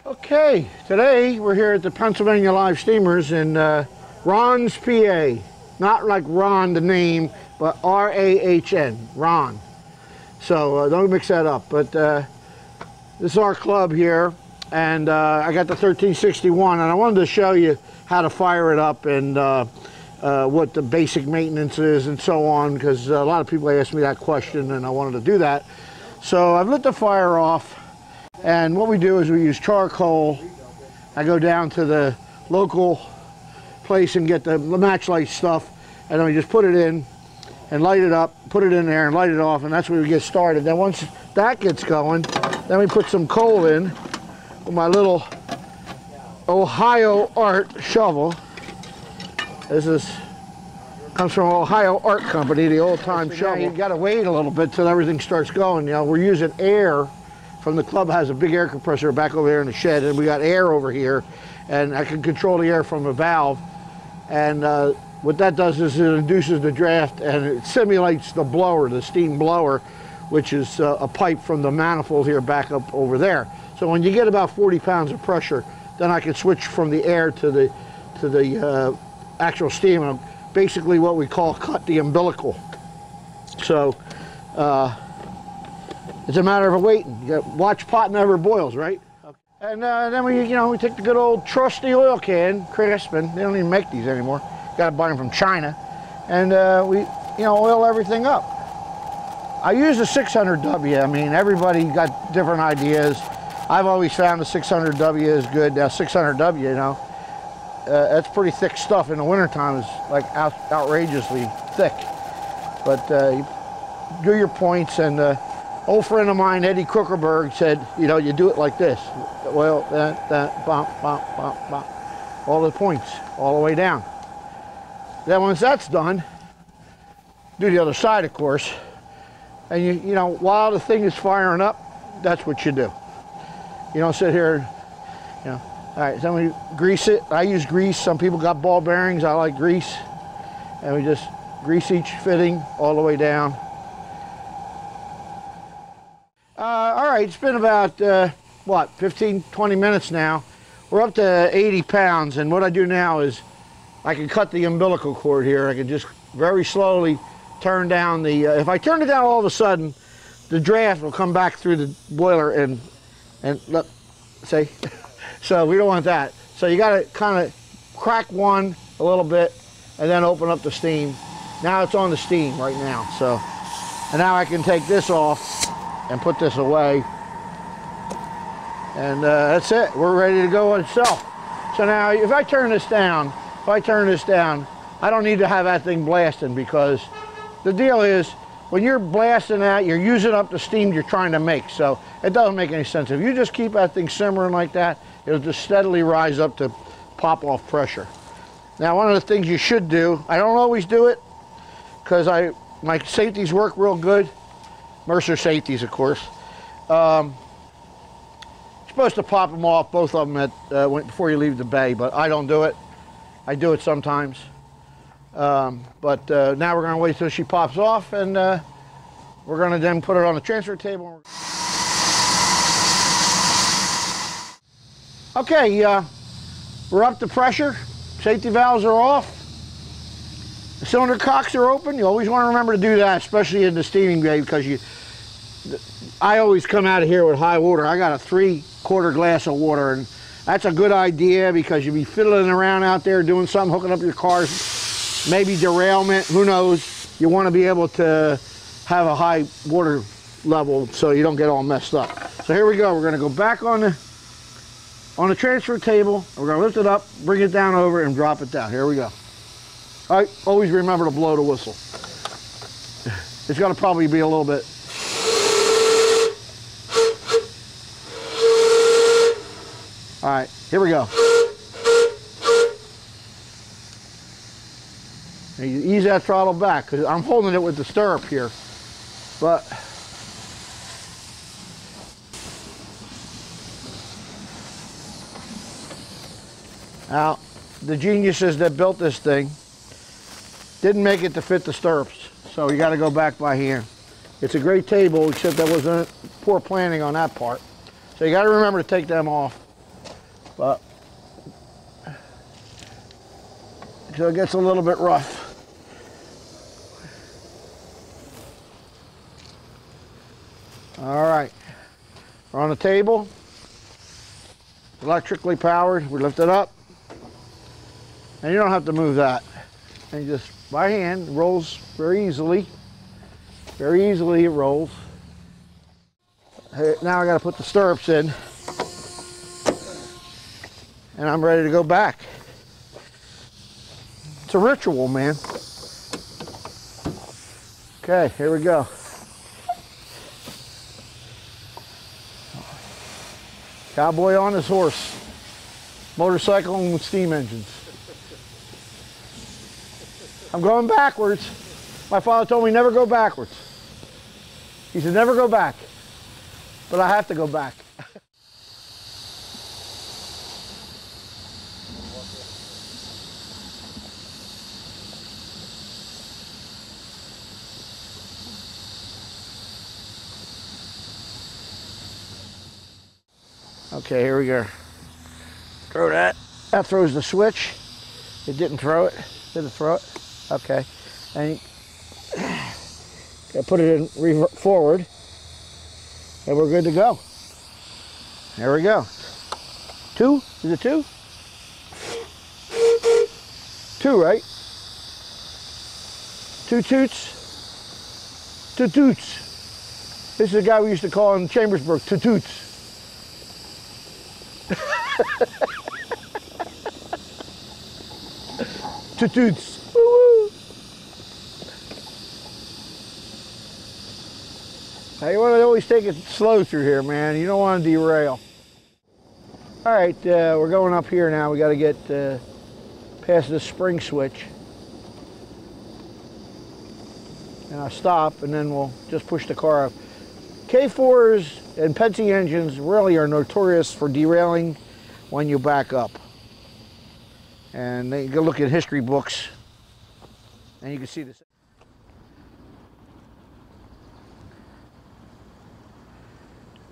Okay, today we're here at the Pennsylvania Live Steamers in Rahn, PA. Not like Ron, the name, but R-A-H-N, Ron. So don't mix that up. But this is our club here, and I got the 1361, and I wanted to show you how to fire it up and what the basic maintenance is and so on, because a lot of people ask me that question, and I wanted to do that. So I've lit the fire off. And what we do is we use charcoal. I go down to the local place and get the match light stuff, and then we just put it in and light it up, put it in there and light it off, and that's where we get started. Then once that gets going, then we put some coal in with my little Ohio Art shovel. This comes from Ohio Art Company, the old-time shovel. You got to wait a little bit till everything starts going. You know, we're using air from the club. Has a big air compressor back over there in the shed, and we got air over here, and I can control the air from a valve. And what that does is it induces the draft, and it simulates the blower, the steam blower, which is a pipe from the manifold here back up over there. So when you get about 40 pounds of pressure, then I can switch from the air to the actual steam, and basically what we call cut the umbilical. So it's a matter of waiting. You watch pot never boils, right? Okay. And then we take the good old trusty oil can, Craftsman. They don't even make these anymore. Got to buy them from China, and we oil everything up. I use a 600W. I mean, everybody got different ideas. I've always found the 600W is good. Now 600W, that's pretty thick stuff. In the wintertime, it's like outrageously thick. But you do your points, and old friend of mine, Eddie Kruckerberg, said, you do it like this. Well, that, bump, bump, bump, bump. All the points, all the way down. Then once that's done, do the other side, of course. And while the thing is firing up, that's what you do. You don't sit here, all right, so we grease it. I use grease. Some people got ball bearings. I like grease. And we just grease each fitting all the way down. All right, it's been about, 15, 20 minutes now. We're up to 80 pounds, and what I do now is I can cut the umbilical cord here. I can just very slowly turn down the, if I turn it down all of a sudden, the draft will come back through the boiler and look, see? So we don't want that. So you got to kind of crack one a little bit and then open up the steam. Now it's on the steam right now. So, and now I can take this off and put this away, and that's it. We're ready to go itself. So now if I turn this down, I don't need to have that thing blasting, because the deal is when you're blasting that, you're using up the steam you're trying to make. So it doesn't make any sense. If you just keep that thing simmering like that, it'll just steadily rise up to pop off pressure. Now, one of the things you should do, I don't always do it because my safeties work real good. Mercer safeties, of course. You're supposed to pop them off, both of them, before you leave the bay, but I don't do it. I do it sometimes. But now we're going to wait till she pops off, and we're going to then put it on the transfer table. Okay, we're up to pressure. Safety valves are off. The cylinder cocks are open. You always want to remember to do that, especially in the steaming bay, because I always come out of here with high water. I got a 3/4 glass of water, and that's a good idea because you'll be fiddling around out there doing something, hooking up your cars, maybe derailment, who knows. You want to be able to have a high water level so you don't get all messed up. So here we go. We're going to go back on the transfer table. We're going to lift it up, bring it down over, and drop it down. Here we go. All right, always remember to blow the whistle. It's going to probably be a little bit. All right, here we go. And you ease that throttle back, because I'm holding it with the stirrup here. But now, the geniuses that built this thing didn't make it to fit the stirrups, so you got to go back by hand. It's a great table, except there was poor planning on that part. So you got to remember to take them off. but so it gets a little bit rough. All right, we're on the table, electrically powered. We lift it up, and you don't have to move that. And just by hand, it rolls very easily. Very easily it rolls. Hey, now I got to put the stirrups in, and I'm ready to go back. It's a ritual, man. Okay, here we go. Cowboy on his horse. Motorcycle with steam engines. I'm going backwards. My father told me never go backwards. He said never go back. But I have to go back. Okay, here we go. Throw that. That throws the switch. It didn't throw it. Did it throw it? Okay. And you put it in forward, and we're good to go. There we go. 2? Is it 2? 2, right? 2 toots. 2 toots. This is a guy we used to call in Chambersburg, 2 toots. Toots. Woo-woo. Now you want to always take it slow through here, man. You don't want to derail. All right, we're going up here now. We got to get past this spring switch. And I'll stop, and then we'll just push the car up. K4s and Penske engines really are notorious for derailing when you back up. And you can look at history books, and you can see this.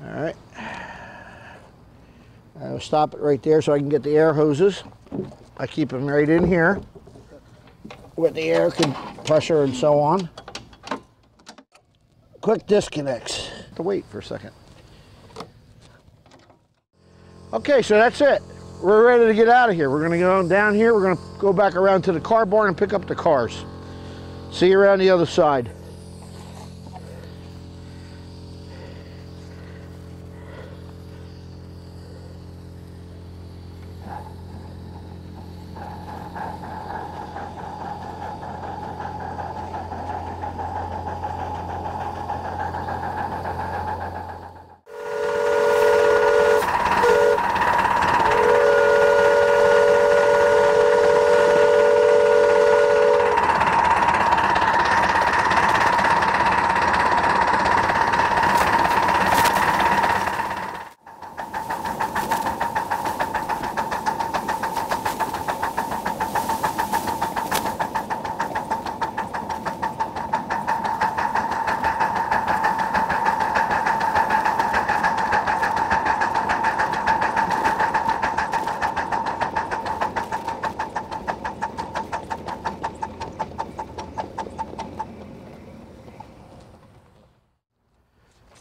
All right. I'll stop it right there so I can get the air hoses. I keep them right in here with the air compressor and so on. Quick disconnects. To wait for a second. Okay, so that's it. We're ready to get out of here. We're going to go down here. We're going to go back around to the car barn and pick up the cars. See you around the other side.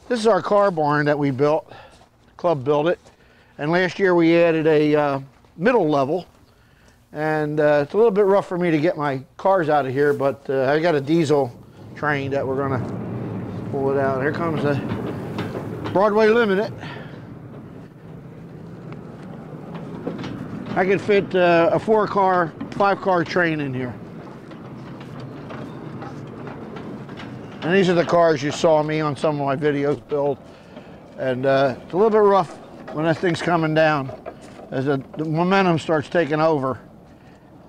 This is our car barn that we built. The club built it. And last year we added a middle level. And it's a little bit rough for me to get my cars out of here, but I got a diesel train that we're going to pull it out. Here comes the Broadway Limited. I could fit a 4-car, 5-car train in here. And these are the cars you saw me on some of my videos build. And it's a little bit rough when that thing's coming down as the momentum starts taking over.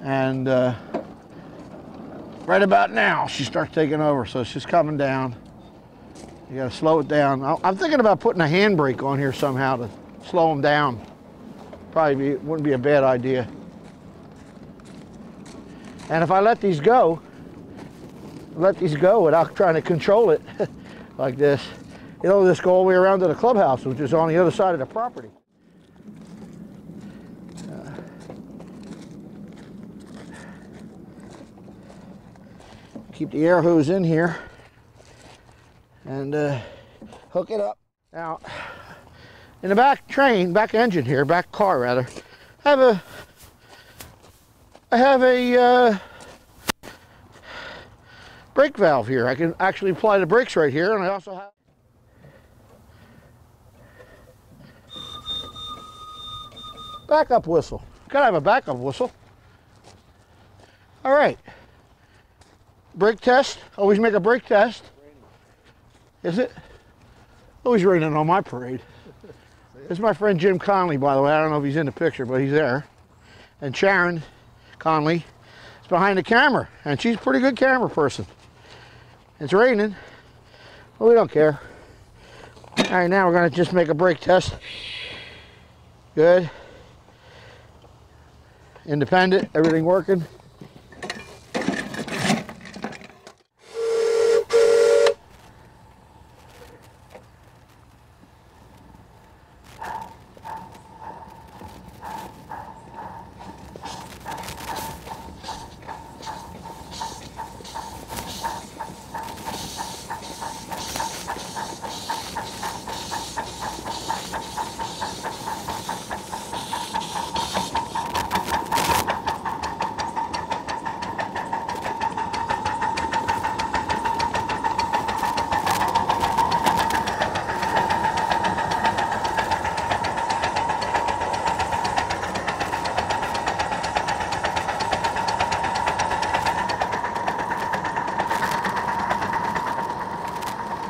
And right about now, she starts taking over. So she's coming down. You gotta slow it down. I'm thinking about putting a handbrake on here somehow to slow them down. Probably wouldn't be a bad idea. And if I let these go without trying to control it like this, it'll just go all the way around to the clubhouse, which is on the other side of the property. keep the air hose in here and hook it up. Now, in the back engine here, back car rather, I have a brake valve here. I can actually apply the brakes right here, and I also have backup whistle. Gotta have a backup whistle. All right. Brake test. Always make a brake test. Is it? Always raining on my parade. This is my friend Jim Conley, by the way. I don't know if he's in the picture, but he's there. And Sharon Conley is behind the camera, and she's a pretty good camera person. It's raining, but we don't care. All right, now we're gonna just make a brake test. Good. Independent, everything working.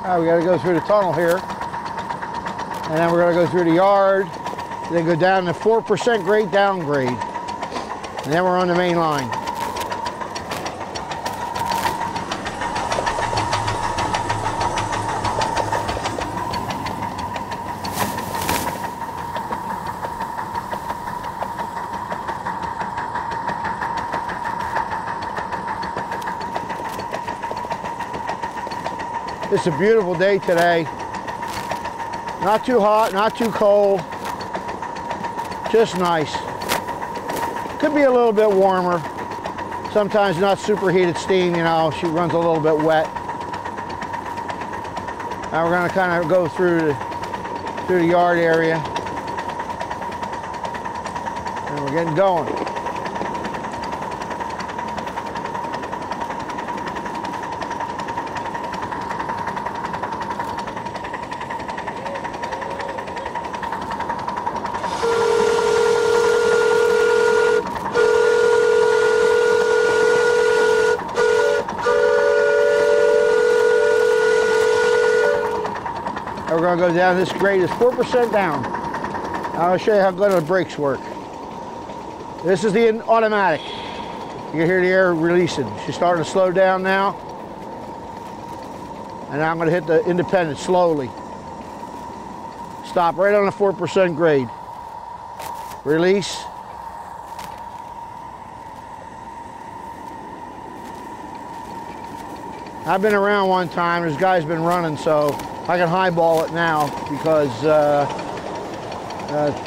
All right, we got to go through the tunnel here, and then we're going to go through the yard, and then go down to 4% grade downgrade, and then we're on the main line. It's a beautiful day today. Not too hot, not too cold. Just nice. Could be a little bit warmer. Sometimes not superheated steam, you know, she runs a little bit wet. Now we're gonna kind of go through the yard area. And we're getting going. We're going to go down this grade. It's 4% down. I'll show you how good the brakes work. This is the automatic. You can hear the air releasing. She's starting to slow down now. And now I'm going to hit the independent slowly. Stop right on the 4% grade. Release. I've been around one time. This guy's been running, so I can highball it now because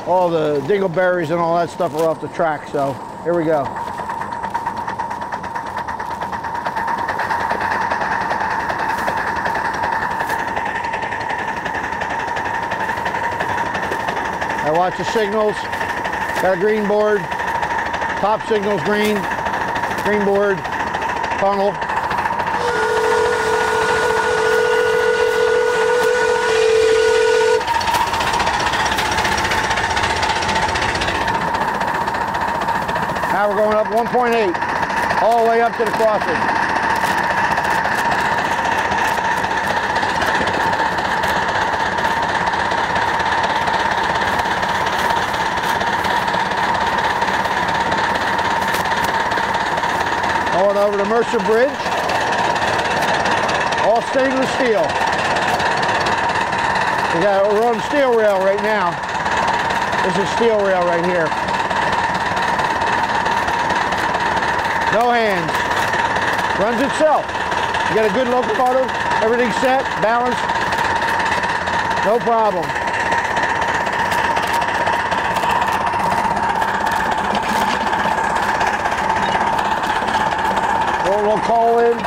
all the dingleberries and all that stuff are off the track. So here we go. I watch the signals. Got a green board. Top signal's green. Green board. Tunnel. Now we're going up 1.8, all the way up to the crossing. Going over the Mercer Bridge, all stainless steel. We're on steel rail right now. This is steel rail right here. No hands. Runs itself. You got a good locomotive, everything's set, balanced. No problem. Roll a little coal in.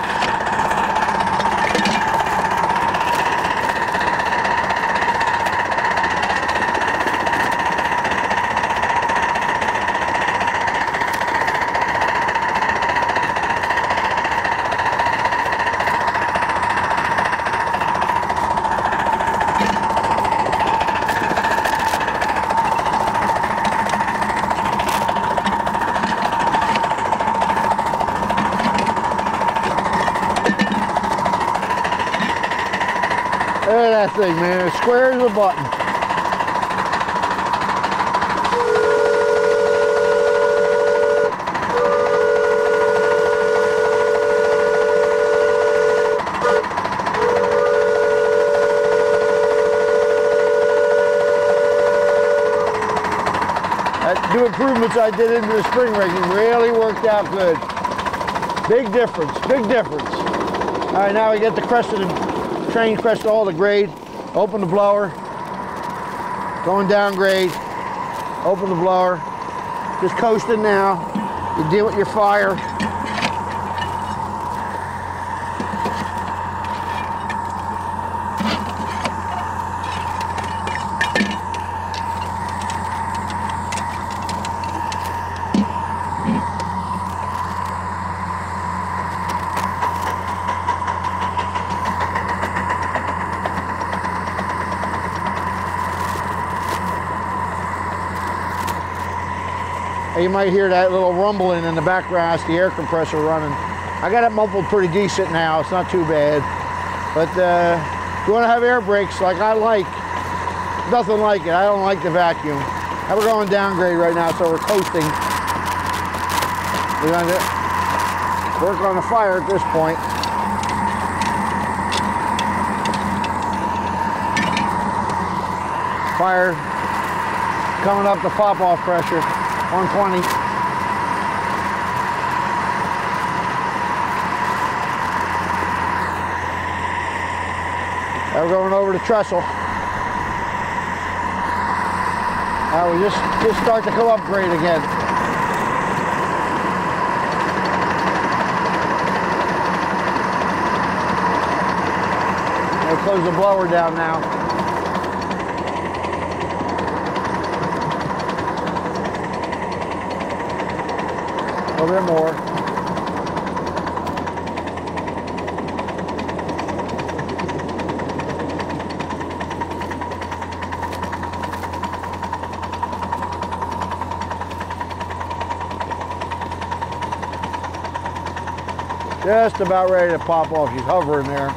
that thing, man. It's square as a button. That new improvements I did into the spring rigging really worked out good. Big difference, big difference. All right, now we get the crested and train crested all the grade. Open the blower. Going down grade. Open the blower. Just coasting now. You deal with your fire. You might hear that little rumbling in the background. It's the air compressor running. I got it muffled pretty decent now. It's not too bad. But if you want to have air brakes like I like, nothing like it. I don't like the vacuum. Now we're going down grade right now, so we're coasting. We're going to work on the fire at this point. Fire coming up to pop-off pressure. 120. Now we're going over to trestle. Now we just start to come up grade again. We'll close the blower down now. A little bit more. Just about ready to pop off. She's hovering there.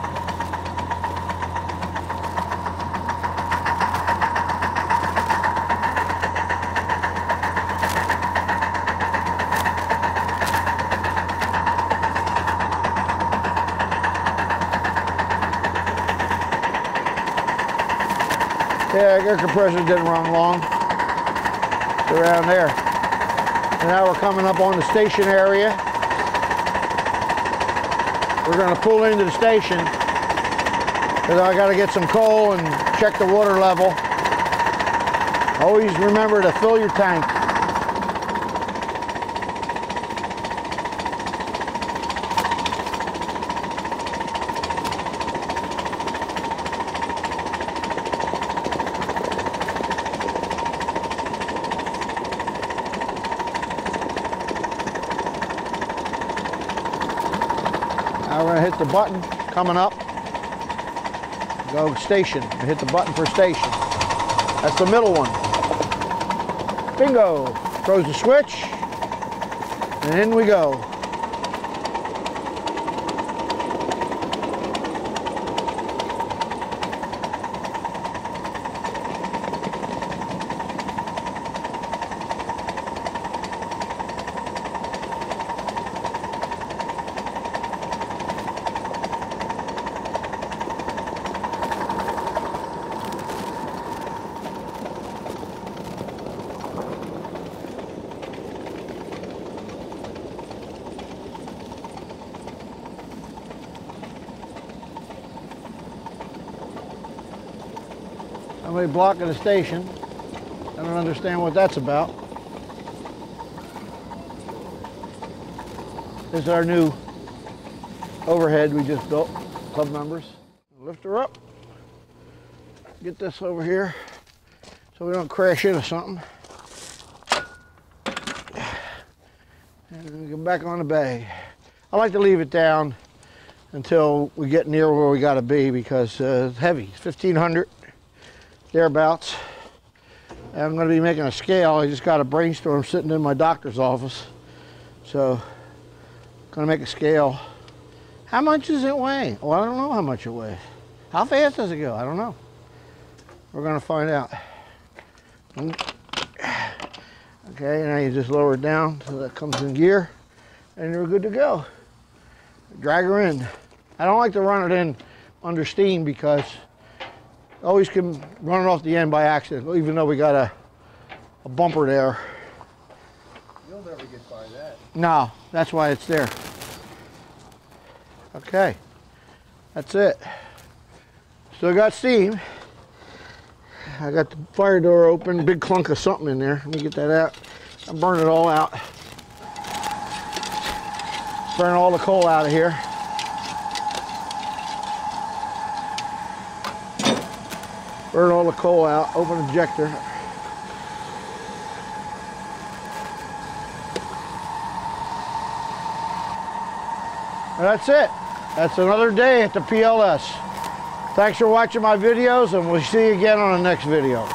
Yeah, air compressor didn't run long. It's around there. And now we're coming up on the station area. We're going to pull into the station because I got to get some coal and check the water level. Always remember to fill your tank. Now we're going to hit the button coming up. Go station. Hit the button for station. That's the middle one. Bingo. Throws the switch. And in we go. Somebody blocking the station. I don't understand what that's about. This is our new overhead we just built, club members. Lift her up. Get this over here so we don't crash into something. And we go back on the bag. I like to leave it down until we get near where we got to be because it's heavy. It's 1,500. Thereabouts. And I'm going to be making a scale. I just got a brainstorm sitting in my doctor's office. So, I'm going to make a scale. How much does it weigh? Well, I don't know how much it weighs. How fast does it go? I don't know. We're gonna find out. Okay, now you just lower it down so that comes in gear, and you're good to go. Drag her in. I don't like to run it in under steam because always can run it off the end by accident, even though we got a bumper there. You'll never get by that. No, that's why it's there. Okay, that's it. Still got steam. I got the fire door open, big clunk of something in there. Let me get that out. I burn it all out. Burn all the coal out of here. Burn all the coal out, open ejector. And that's it. That's another day at the PLS. Thanks for watching my videos, and we'll see you again on the next video.